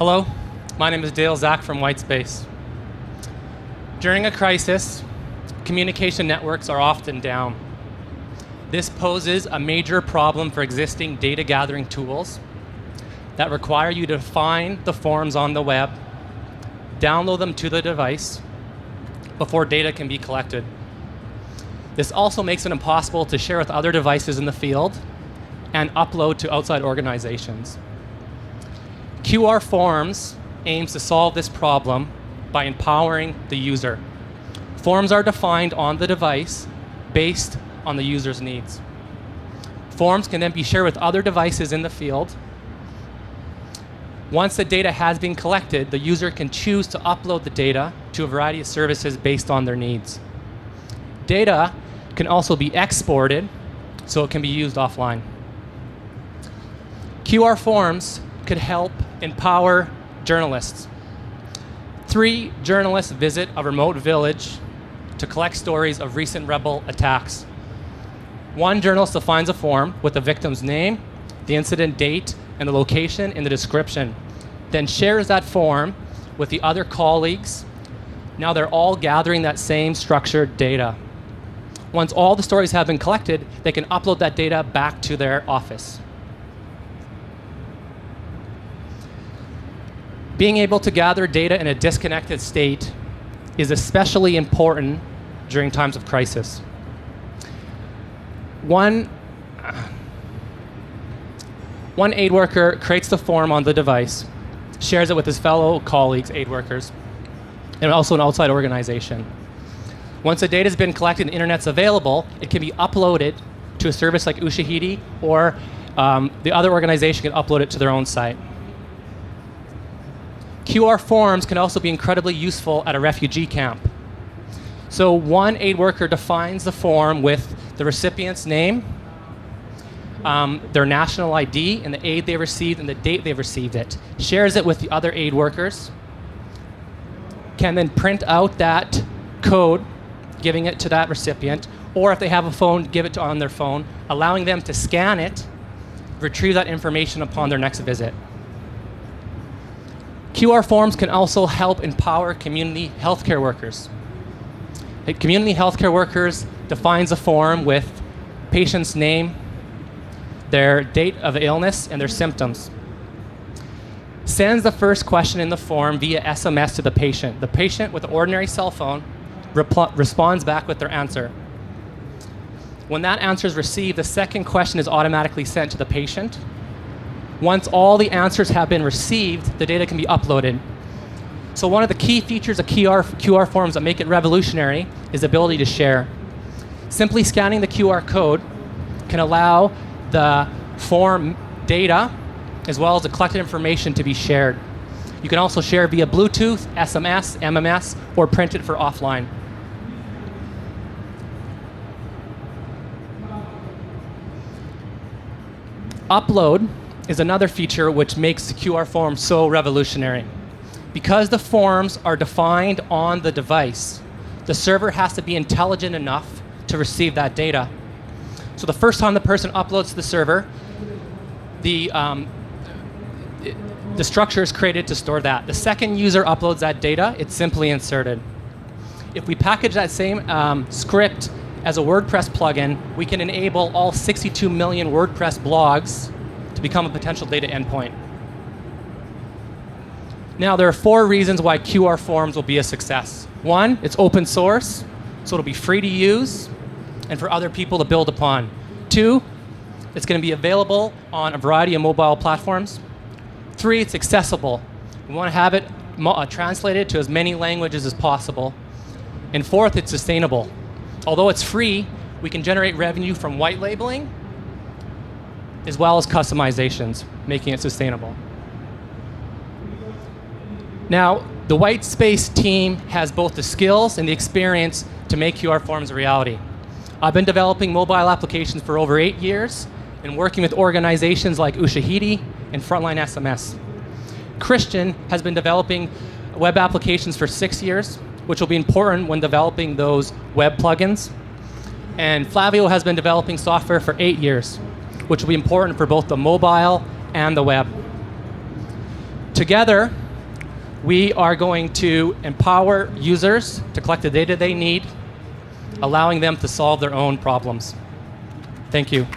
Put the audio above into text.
Hello, my name is Dale Zach from Whitespace. During a crisis, communication networks are often down. This poses a major problem for existing data gathering tools that require you to find the forms on the web, download them to the device before data can be collected. This also makes it impossible to share with other devices in the field and upload to outside organizations. QR Forms aims to solve this problem by empowering the user. Forms are defined on the device based on the user's needs. Forms can then be shared with other devices in the field. Once the data has been collected, the user can choose to upload the data to a variety of services based on their needs. Data can also be exported, so it can be used offline. QR Forms could help empower journalists. 3 journalists visit a remote village to collect stories of recent rebel attacks. 1 journalist defines a form with the victim's name, the incident date, and the location in the description, then shares that form with the other colleagues. Now they're all gathering that same structured data. Once all the stories have been collected, they can upload that data back to their office. Being able to gather data in a disconnected state is especially important during times of crisis. One aid worker creates the form on the device, shares it with his fellow colleagues, aid workers, and also an outside organization. Once the data has been collected and the internet's available, it can be uploaded to a service like Ushahidi, or the other organization can upload it to their own site. QR Forms can also be incredibly useful at a refugee camp. So one aid worker defines the form with the recipient's name, their national ID, and the aid they received and the date they received it, shares it with the other aid workers, can then print out that code, giving it to that recipient, or if they have a phone, give it on their phone, allowing them to scan it, retrieve that information upon their next visit. QR Forms can also help empower community healthcare workers. Community healthcare workers defines a form with patient's name, their date of illness, and their symptoms. Sends the first question in the form via SMS to the patient. The patient with an ordinary cell phone responds back with their answer. When that answer is received, the second question is automatically sent to the patient. Once all the answers have been received, the data can be uploaded. So one of the key features of QR Forms that make it revolutionary is the ability to share. Simply scanning the QR code can allow the form data as well as the collected information to be shared. You can also share via Bluetooth, SMS, MMS, or print it for offline. Upload is another feature which makes the QR form so revolutionary. Because the forms are defined on the device, the server has to be intelligent enough to receive that data. So the first time the person uploads to the server, the structure is created to store that. The second user uploads that data, it's simply inserted. If we package that same script as a WordPress plugin, we can enable all 62 million WordPress blogs to become a potential data endpoint. Now, there are 4 reasons why QR Forms will be a success. 1, it's open source, so it'll be free to use and for other people to build upon. 2, it's going to be available on a variety of mobile platforms. 3, it's accessible. We want to have it translated to as many languages as possible. And 4th, it's sustainable. Although it's free, we can generate revenue from white labeling as well as customizations, making it sustainable. Now, the Whitespace team has both the skills and the experience to make QR Forms a reality. I've been developing mobile applications for over 8 years and working with organizations like Ushahidi and Frontline SMS. Christian has been developing web applications for 6 years, which will be important when developing those web plugins. And Flavio has been developing software for 8 years, which will be important for both the mobile and the web. together, we are going to empower users to collect the data they need, allowing them to solve their own problems. Thank you.